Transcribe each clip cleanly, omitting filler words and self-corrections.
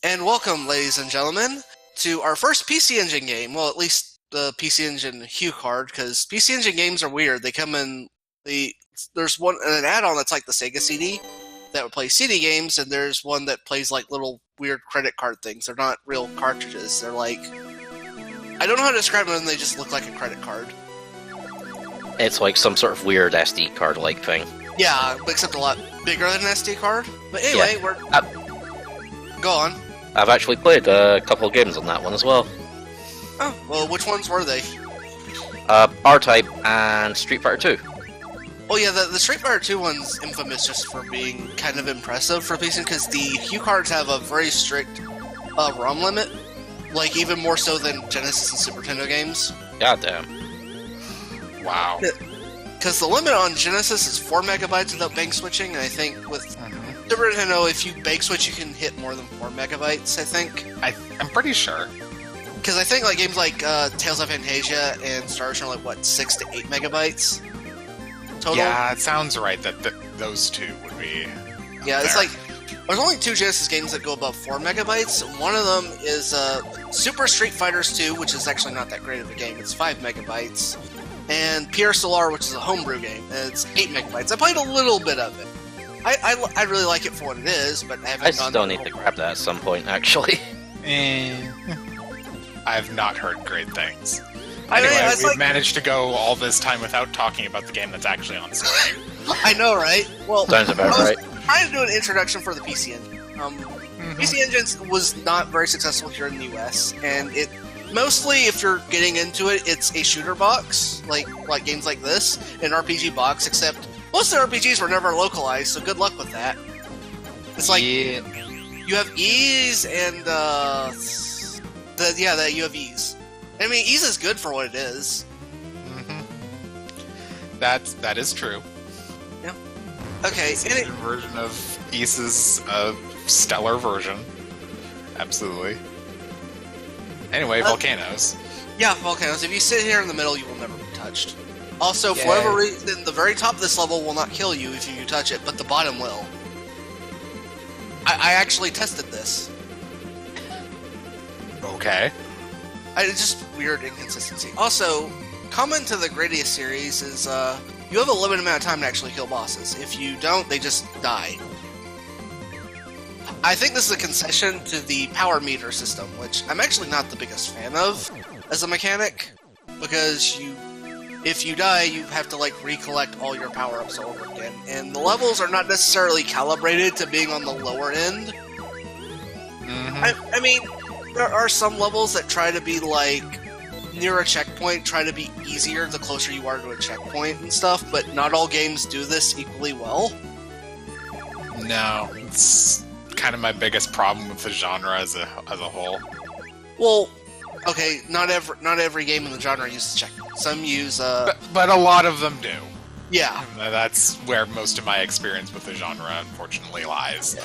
And welcome, ladies and gentlemen, to our first PC Engine game. Well, at least the PC Engine Hue card, because PC Engine games are weird. They come in there's an add-on that's like the Sega CD that would play CD games, and there's one that plays like little weird credit card things. They're not real cartridges. They're like, I don't know how to describe them. They just look like a credit card. It's like some sort of weird SD card-like thing. Yeah, except a lot bigger than an SD card. But anyway, go on. I've actually played a couple of games on that one as well. Oh, well, which ones were they? R-Type and Street Fighter 2. Oh yeah, the Street Fighter 2 one's infamous just for being kind of impressive for PC, because the Hue cards have a very strict ROM limit, like even more so than Genesis and Super Nintendo games. Goddamn. Wow. Because the limit on Genesis is 4 megabytes without bank switching, and I think with Super Nintendo, if you bank switch, you can hit more than 4 megabytes, I think. I'm pretty sure. Because I think like games like Tales of Fantasia and Star Ocean are like, 6 to 8 megabytes total? Yeah, it sounds right that those two would be Yeah, there. it's like, there's only 2 Genesis games that go above 4 megabytes. One of them is Super Street Fighters 2, which is actually not that great of a game. It's 5 megabytes. And Pierre Solar, which is a homebrew game, and it's 8 megabytes. I played a little bit of it. I really like it for what it is, but I haven't I gone still need to grab that at some point, actually. I've not heard great things. I mean, Anyway, it's we've like- managed to go all this time without talking about the game that's actually on screen. I know, right? Well, Sounds about right. I was trying to do an introduction for the PC Engine. PC Engine was not very successful here in the US, and it mostly, if you're getting into it, it's a shooter box, like games like this, an RPG box, except most of the RPGs were never localized, so good luck with that. It's like, you have ease and, you have ease. I mean, ease is good for what it is. That is true. Yeah. Okay, This version of Ys's stellar version. Absolutely. Anyway, volcanoes. Yeah, volcanoes. If you sit here in the middle, you will never be touched. Also, for whatever reason, the very top of this level will not kill you if you touch it, but the bottom will. I actually tested this. Okay. It's just weird inconsistency. Also, common to the Gradius series is you have a limited amount of time to actually kill bosses. If you don't, they just die. I think this is a concession to the power meter system, which I'm actually not the biggest fan of as a mechanic, because if you die, you have to recollect all your power-ups over again, and the levels are not necessarily calibrated to being on the lower end. I mean, there are some levels that try to be near a checkpoint, try to be easier the closer you are to a checkpoint and stuff, but not all games do this equally well. No, it's kind of my biggest problem with the genre as a whole. Well, okay, not every game in the genre uses checkpoints. Some use but a lot of them do. Yeah. That's where most of my experience with the genre unfortunately lies.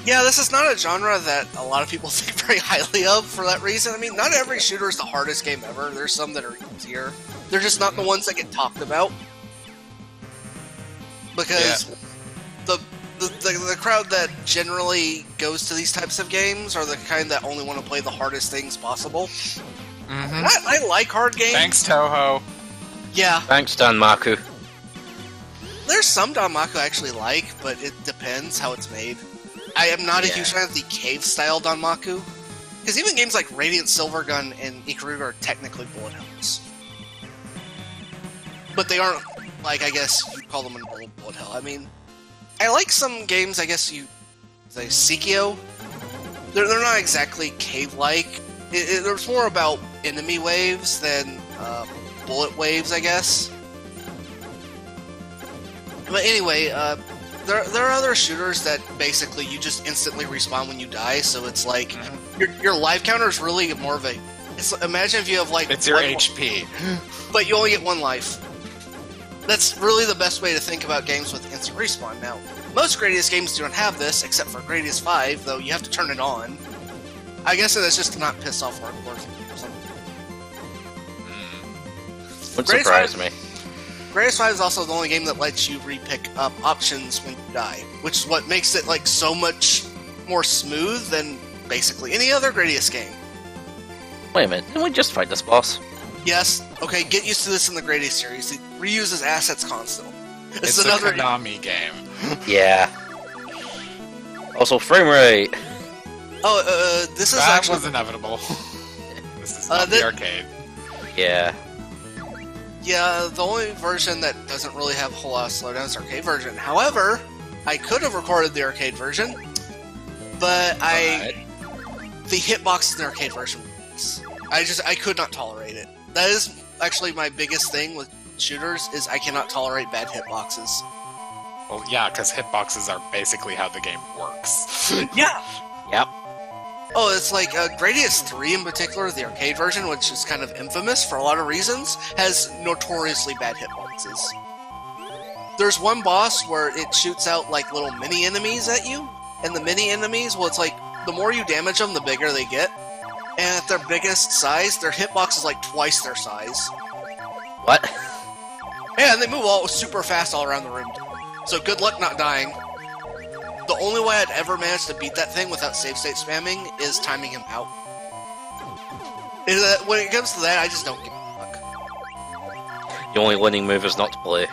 Yeah, this is not a genre that a lot of people think very highly of for that reason. I mean, not every shooter is the hardest game ever. There's some that are easier. They're just not the ones that get talked about. Because the crowd that generally goes to these types of games are the kind that only want to play the hardest things possible. I like hard games. Thanks, Toho. Yeah. Thanks, Danmaku. There's some Danmaku I actually like, but it depends how it's made. I am not a huge fan of the cave-style Danmaku, because even games like Radiant Silvergun and Ikaruga are technically bullet hells. But they aren't, I guess you'd call them a bullet hell. I mean, I like some games, I guess Sekio. They're not exactly cave-like. There's more about enemy waves than bullet waves, I guess. But anyway, there are other shooters that basically you just instantly respawn when you die, so it's like your life counter is really more of a. Imagine if you have it's your HP, but you only get 1 life. That's really the best way to think about games with instant respawn. Now, most Gradius games do not have this, except for Gradius 5, though you have to turn it on. I guess that's just to not piss off hardcore or something. Would surprise me. Gradius 5 is also the only game that lets you re-pick up options when you die, which is what makes it so much more smooth than basically. Any other Gradius game. Wait a minute, didn't we just fight this boss? Yes, okay, get used to this in the Gradius series. It reuses assets constantly. It's another Konami game. Yeah. Also, frame rate. Oh, this is That actually... was inevitable. This is not the arcade. Yeah. Yeah, the only version that doesn't really have a whole lot of slowdown is the arcade version. However, I could have recorded the arcade version, but the hitbox in the arcade version, I could not tolerate it. That is actually my biggest thing with shooters, is I cannot tolerate bad hitboxes. Well, yeah, because hitboxes are basically how the game works. Yeah! Yep. Oh, it's like Gradius 3 in particular, the arcade version, which is kind of infamous for a lot of reasons, has notoriously bad hitboxes. There's one boss where it shoots out like little mini enemies at you, and the mini enemies, well, it's like the more you damage them, the bigger they get. And at their biggest size, their hitbox is like twice their size. What? Yeah, and they move all super fast all around the room. So good luck not dying. The only way I'd ever manage to beat that thing without save state spamming is timing him out. When it comes to that, I just don't give a fuck. The only winning move is not to play.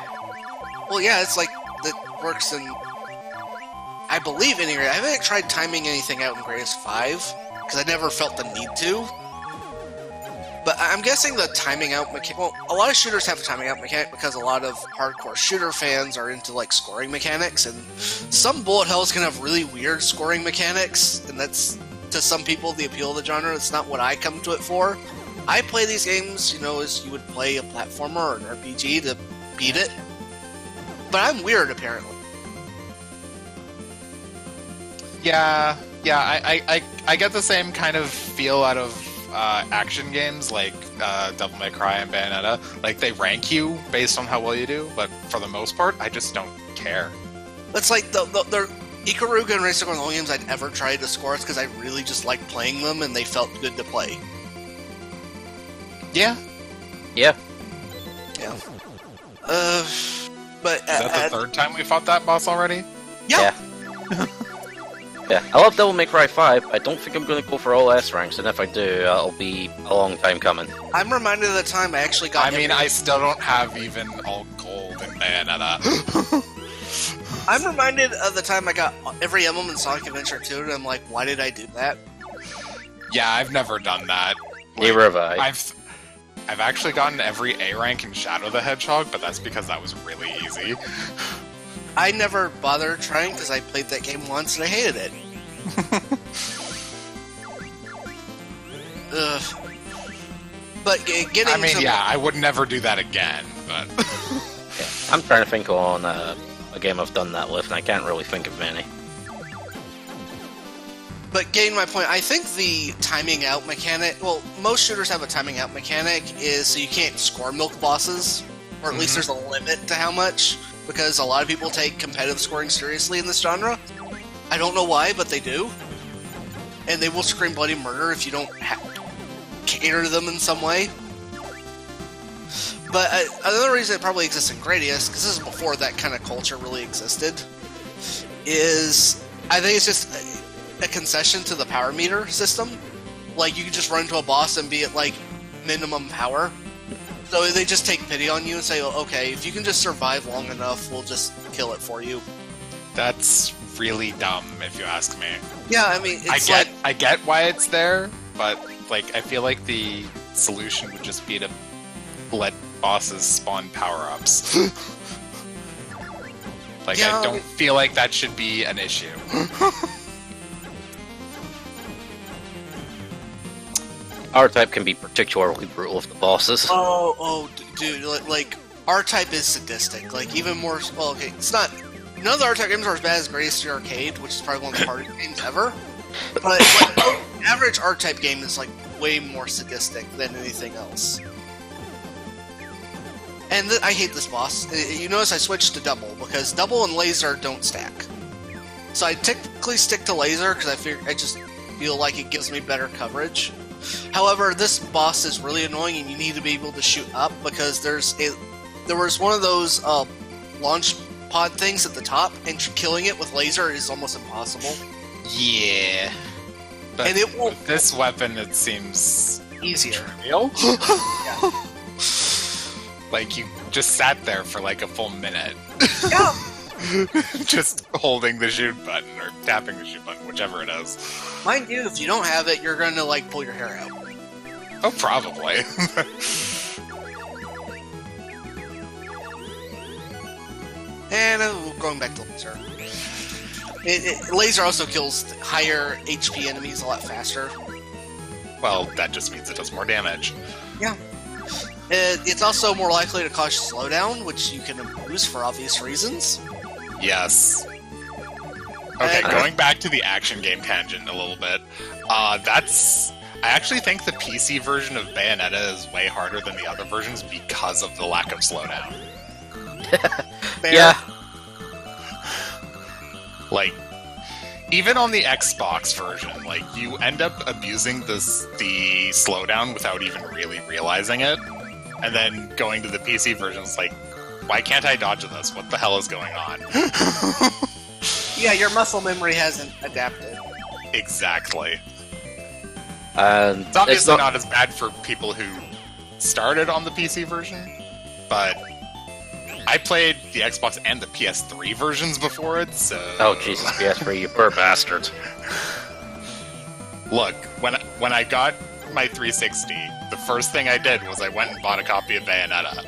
Well, yeah, it's like, that works in... I believe any... I haven't tried timing anything out in Gradius 5, because I never felt the need to. But I'm guessing the timing out mechanic... Well, a lot of shooters have a timing out mechanic because a lot of hardcore shooter fans are into, like, scoring mechanics, and some bullet hells can have really weird scoring mechanics, and that's, to some people, the appeal of the genre. It's not what I come to it for. I play these games, you know, as you would play a platformer or an RPG to beat it. But I'm weird, apparently. Yeah, I get the same kind of feel out of action games like Devil May Cry and Bayonetta. Like, they rank you based on how well you do, but for the most part, I just don't care. It's like the Ikaruga and Racer are the only games I'd ever tried to score because I really just liked playing them and they felt good to play. Yeah. Yeah. Yeah. But Is that the third time we fought that boss already? Yeah. Yeah, I love Devil May Cry 5. I don't think I'm going to go for all S ranks, and if I do, it'll be a long time coming. I'm reminded of the time I actually got... I still don't have even all gold in Bayonetta. I'm reminded of the time I got every emblem in Sonic Adventure 2, and I'm like, why did I do that? Yeah, I've never done that. Neither have I. I've actually gotten every A rank in Shadow the Hedgehog, but that's because that was really easy. I never bothered trying because I played that game once and I hated it. Ugh. But getting I would never do that again, but... Yeah, I'm trying to think on a game I've done that with, and I can't really think of many. But getting my point, I think the timing out mechanic... Well, most shooters have a timing out mechanic, is so you can't score milk bosses, or at least there's a limit to how much, because a lot of people take competitive scoring seriously in this genre. I don't know why, but they do. And they will scream bloody murder if you don't cater to them in some way. But another reason it probably exists in Gradius, because this is before that kind of culture really existed, is I think it's just a concession to the power meter system. Like, you can just run into a boss and be at, like, minimum power. So they just take pity on you and say, oh, okay, if you can just survive long enough, we'll just kill it for you. That's really dumb, if you ask me. Yeah, I mean, it's I get why it's there, but, like, I feel like the solution would just be to let bosses spawn power-ups. Like, yeah, I don't feel like that should be an issue. R-Type can be particularly brutal with the bosses. Dude, like, R-Type is sadistic. Like, even more... Well, okay, it's not... None of the R-Type games are as bad as Gradius Arcade, which is probably one of the hardest games ever. But, like, the average R-Type game is, like, way more sadistic than anything else. And I hate this boss. You notice I switched to double, because double and laser don't stack. So I typically stick to laser, because I just feel like it gives me better coverage. However, this boss is really annoying, and you need to be able to shoot up, because there was one of those launch pod things at the top, and killing it with laser is almost impossible. Yeah. But And it will- with this weapon, it seems Easier. real. Like you just sat there for like a full minute, Yeah. just holding the shoot button or tapping the shoot button, whichever it is. Mind you, if you don't have it, you're going to like pull your hair out. Oh, probably. And going back to laser. Laser also kills higher HP enemies a lot faster. Well, that just means it does more damage. Yeah. It's also more likely to cause slowdown, which you can abuse for obvious reasons. Yes. Okay, going back to the action game tangent a little bit. I actually think the PC version of Bayonetta is way harder than the other versions because of the lack of slowdown. Fair. Yeah. Like, even on the Xbox version, like, you end up abusing the slowdown without even really realizing it. And then going to the PC version, it's like, why can't I dodge this? What the hell is going on? Yeah, your muscle memory hasn't adapted. Exactly. And It's obviously not as bad for people who started on the PC version, but I played the Xbox and the PS3 versions before it, so... Oh, Jesus, PS3, you poor bastard. Look, when I got my 360, the first thing I did was I went and bought a copy of Bayonetta.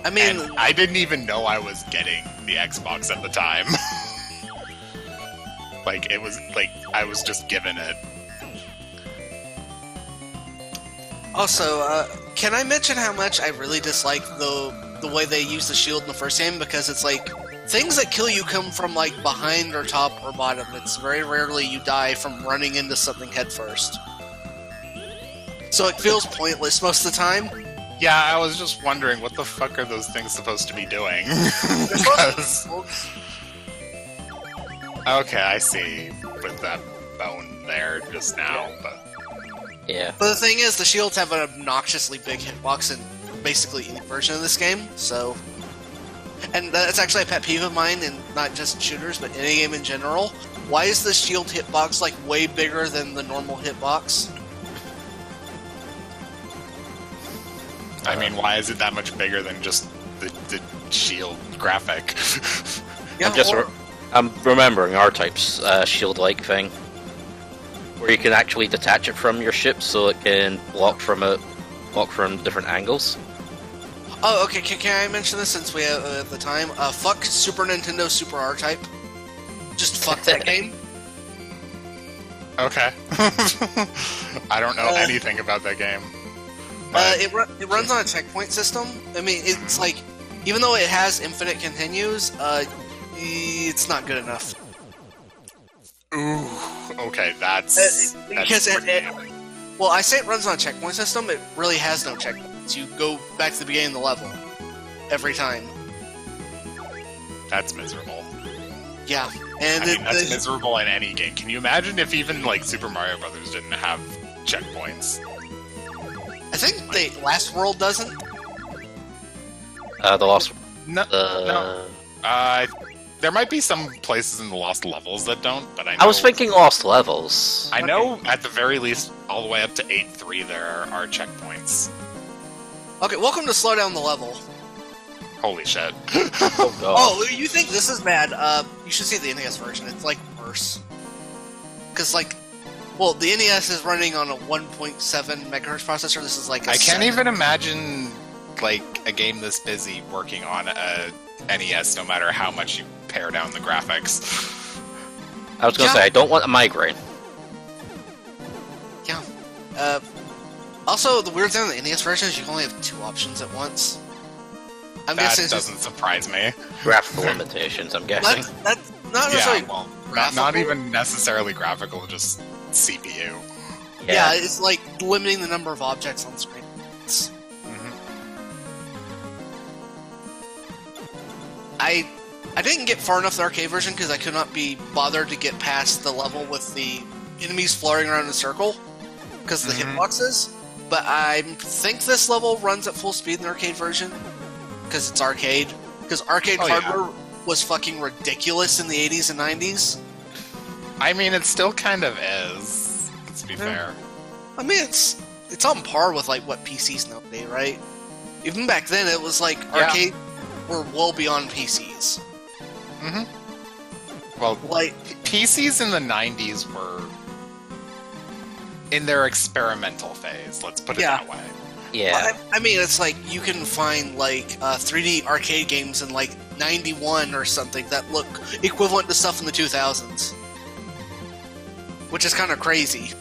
I mean, And I didn't even know I was getting the Xbox at the time. Like, it was, like, I was just given it. also, can I mention how much I really dislike the way they use the shield in the first game? Because it's like, things that kill you come from, like, behind or top or bottom. It's very rarely you die from running into something headfirst. So it feels pointless most of the time. Yeah, I was just wondering, what the fuck are those things supposed to be doing? Because... Okay, I see, with that bone there just now, but... Yeah. But the thing is, the shields have an obnoxiously big hitbox in basically any version of this game, so... And that's actually a pet peeve of mine, and not just shooters, but any game in general. Why is the shield hitbox, like, way bigger than the normal hitbox? I mean, why is it that much bigger than just the shield graphic? Yeah, I'm remembering R-Type's shield-like thing, where you can actually detach it from your ship so it can block from different angles. Oh, okay, can I mention this since we have the time? Fuck Super Nintendo Super R-Type. Just fuck that game. Okay. I don't know anything about that game. It runs on a checkpoint system. I mean, it's like, even though it has infinite continues, it's not good enough. Ooh, okay, that's because pretty well, I say it runs on a checkpoint system. It really has no checkpoints. You go back to the beginning of the level every time. That's miserable. Yeah, and I mean, that's miserable in any game. Can you imagine if even like Super Mario Brothers didn't have checkpoints? I think the Last World doesn't. The Lost... No. There might be some places in the Lost Levels that don't, but I know... I was thinking Lost Levels. I know at the very least, all the way up to 8.3 there are checkpoints. Okay, welcome to Slow Down the Level. Holy shit. Oh, God. Oh, you think this is bad? You should see the NES version. It's, like, worse. Because, like, well, the NES is running on a 1.7 megahertz processor. This is like a I can't even imagine, like, a game this busy working on a NES, no matter how much you pare down the graphics. I was going to say, I don't want a migraine. Yeah. Also, the weird thing with the NES version is you only have 2 options at once. I'm That guessing doesn't surprise me. Graphical limitations, I'm guessing. That's not necessarily well, graphical. not even necessarily graphical, just CPU. Yeah, it's like limiting the number of objects on screen. I didn't get far enough the arcade version because I could not be bothered to get past the level with the enemies flying around in a circle because of the hitboxes. But I think this level runs at full speed in the arcade version because it's arcade. Because arcade hardware was fucking ridiculous in the 80s and 90s. I mean, it still kind of is. Let's be fair. I mean, it's on par with like what PCs nowadays, right? Even back then, it was like arcade were well beyond PCs. Well, Like PCs in the 90s were in their experimental phase. Let's put it that way. Yeah. I mean, it's like you can find like 3D arcade games in like '91 or something that look equivalent to stuff in the 2000s, which is kind of crazy.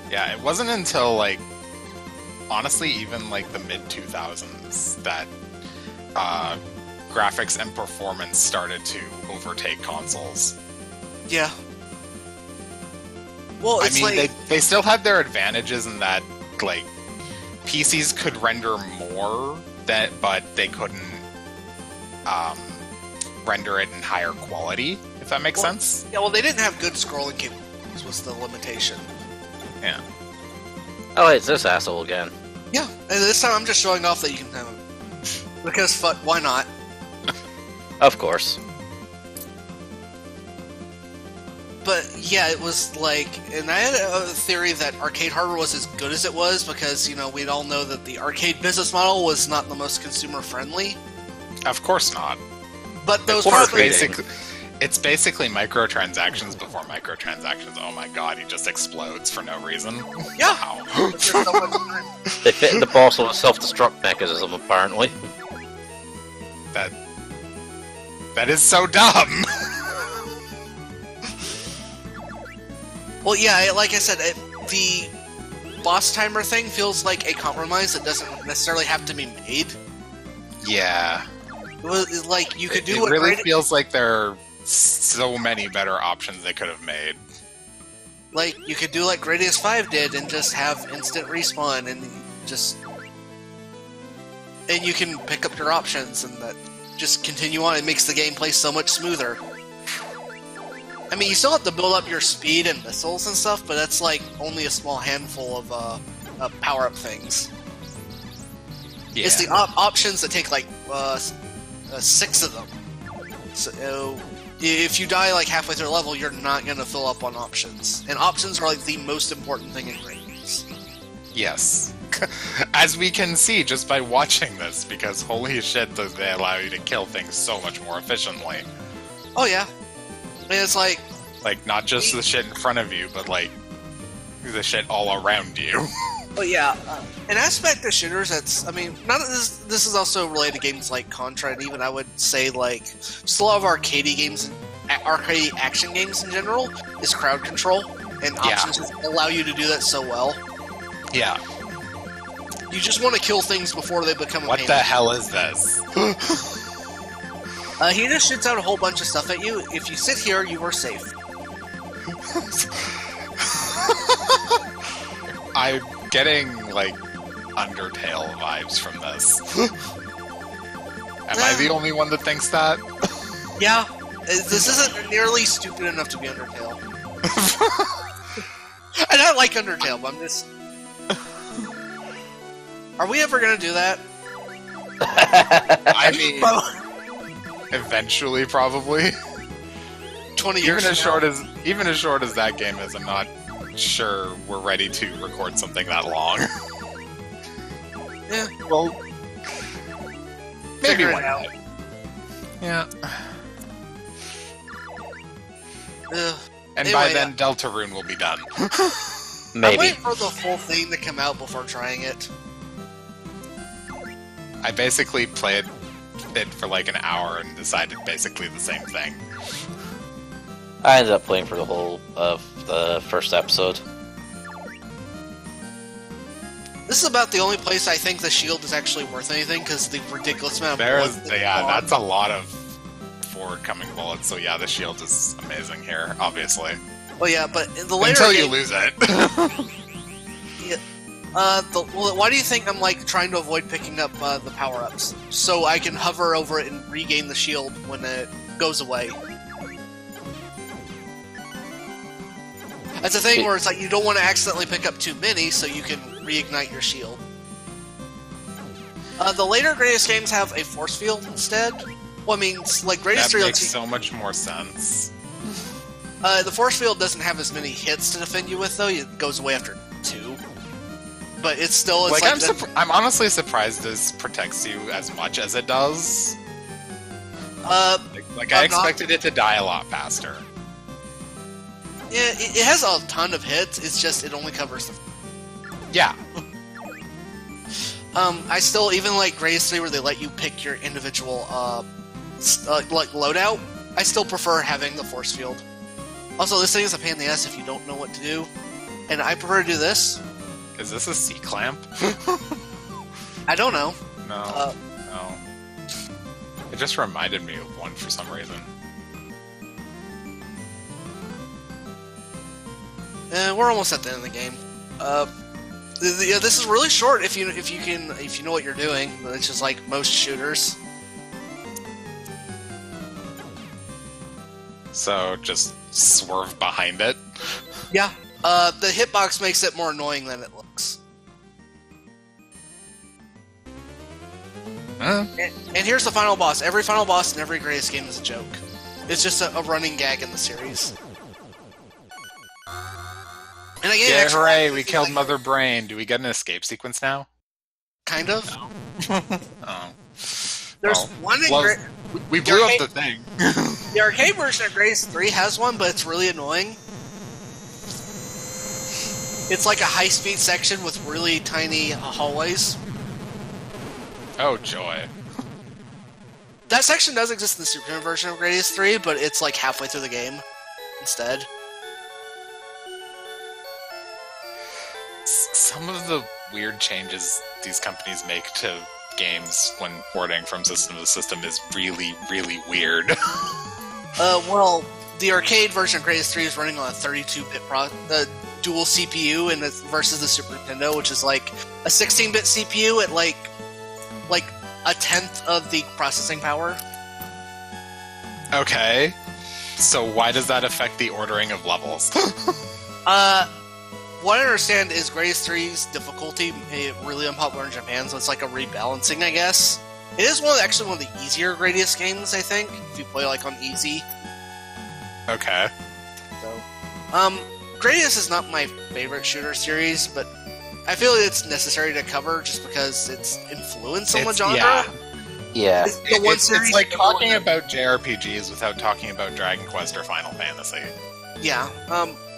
Yeah, it wasn't until like, honestly, even like the mid 2000s that graphics and performance started to overtake consoles. Yeah. Well, I it's mean, like they still had their advantages in that, like, PCs could render more, but they couldn't render it in higher quality, if that makes sense. Yeah, well, they didn't have good scrolling capabilities, was the limitation. Yeah. Oh, it's this asshole again. Yeah, and this time I'm just showing off that you can have them. Because fuck, why not? Of course. But yeah, it was like, and I had a theory that arcade hardware was as good as it was because, you know, we'd all know that the arcade business model was not the most consumer friendly. Of course not. But those Of course probably, It's basically microtransactions before microtransactions. Oh my god, he just explodes for no reason. yeah. Wow. There's so much time. They fit in the boss with a self-destruct mechanism, apparently. That is so dumb! Well, yeah, like I said, the boss timer thing feels like a compromise that doesn't necessarily have to be made. Yeah. It was like you could do It what really Gradius, feels like there are so many better options they could have made. like you could do like Gradius 5 did and just have instant respawn and you can pick up your options and that just continue on. It makes the gameplay so much smoother. I mean, you still have to build up your speed and missiles and stuff, but that's like only a small handful of power-up things. Yeah. It's the options that take like 6 of them. So if you die like halfway through a level, you're not going to fill up on options. And options are like the most important thing in games. Yes. As we can see just by watching this, because holy shit, do they allow you to kill things so much more efficiently. Oh yeah. And it's like... Like, not just the shit in front of you, but like, the shit all around you. But yeah, an aspect of shooters that's, I mean, not this is also related to games like Contra, and even I would say like just a lot of arcade games, arcade action games in general, is crowd control, and options just allow you to do that so well. Yeah. You just want to kill things before they become a What pain. the hell is this? He just shoots out a whole bunch of stuff at you. If you sit here, you are safe. I'm getting, like, Undertale vibes from this. Am I the only one that thinks that? Yeah, this isn't nearly stupid enough to be Undertale. And I like Undertale, but I'm just... Are we ever gonna do that? I mean, eventually, probably. 20 years Even as short as that game is, I'm not sure we're ready to record something that long. Yeah. Well, maybe Figure it one out. day. Yeah. And by Anyway, then, Deltarune will be done. I'm Maybe. waiting for the full thing to come out before trying it. I basically played it for like an hour and decided basically the same thing. I ended up playing for the whole of the first episode. This is about the only place I think the shield is actually worth anything, because the ridiculous amount of There's, bullets that yeah, you that's a lot of forward-coming bullets, so yeah, the shield is amazing here, obviously. Oh yeah, but in the later Until you game- lose it. why do you think I'm like trying to avoid picking up the power-ups? So I can hover over it and regain the shield when it goes away. That's a thing where it's like you don't want to accidentally pick up too many, so you can reignite your shield. The later Gradius games have a force field instead. Well, I mean, like Gradius That 3 makes lets you, so much more sense. The force field doesn't have as many hits to defend you with, though. It goes away after 2. But it's still... It's I'm honestly surprised this protects you as much as it does. I expected it to die a lot faster. Yeah, it has a ton of hits, it's just it only covers the... Yeah. I still, even like Gradius 3 where they let you pick your individual, like, loadout, I still prefer having the force field. Also, this thing is a pain in the ass if you don't know what to do, and I prefer to do this. Is this a C-clamp? I don't know. No. No. It just reminded me of one for some reason. We're almost at the end of the game. This is really short if you know what you're doing. It's just like most shooters. So just swerve behind it. Yeah. The hitbox makes it more annoying than it looks. Huh? And here's the final boss. Every final boss in every Gradius game is a joke. It's just a running gag in the series. And again, yeah, hooray! We killed Mother Brain. Do we get an escape sequence now? Kind of. No. Oh. There's one in we blew up the thing. The arcade version of Gradius 3 has one, but it's really annoying. It's like a high-speed section with really tiny hallways. Oh, joy. That section does exist in the Super Nintendo version of Gradius 3, but it's like halfway through the game instead. Some of the weird changes these companies make to games when porting from system to system is really, really weird. Well, the arcade version of Gradius 3 is running on a 32-bit dual CPU versus the Super Nintendo, which is like a 16-bit CPU at like a tenth of the processing power. Okay. So why does that affect the ordering of levels? What I understand is Gradius 3's difficulty made it really unpopular in Japan, so it's like a rebalancing, I guess. It is actually one of the easier Gradius games, I think, if you play like on easy. Okay. So, Gradius is not my favorite shooter series, but I feel it's necessary to cover just because it's influenced on the genre. Yeah. It's like talking about JRPGs without talking about Dragon Quest or Final Fantasy. Yeah.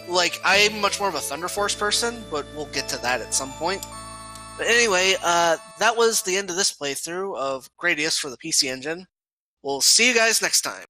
Like, I'm much more of a Thunder Force person, but we'll get to that at some point. But anyway, that was the end of this playthrough of Gradius for the PC Engine. We'll see you guys next time.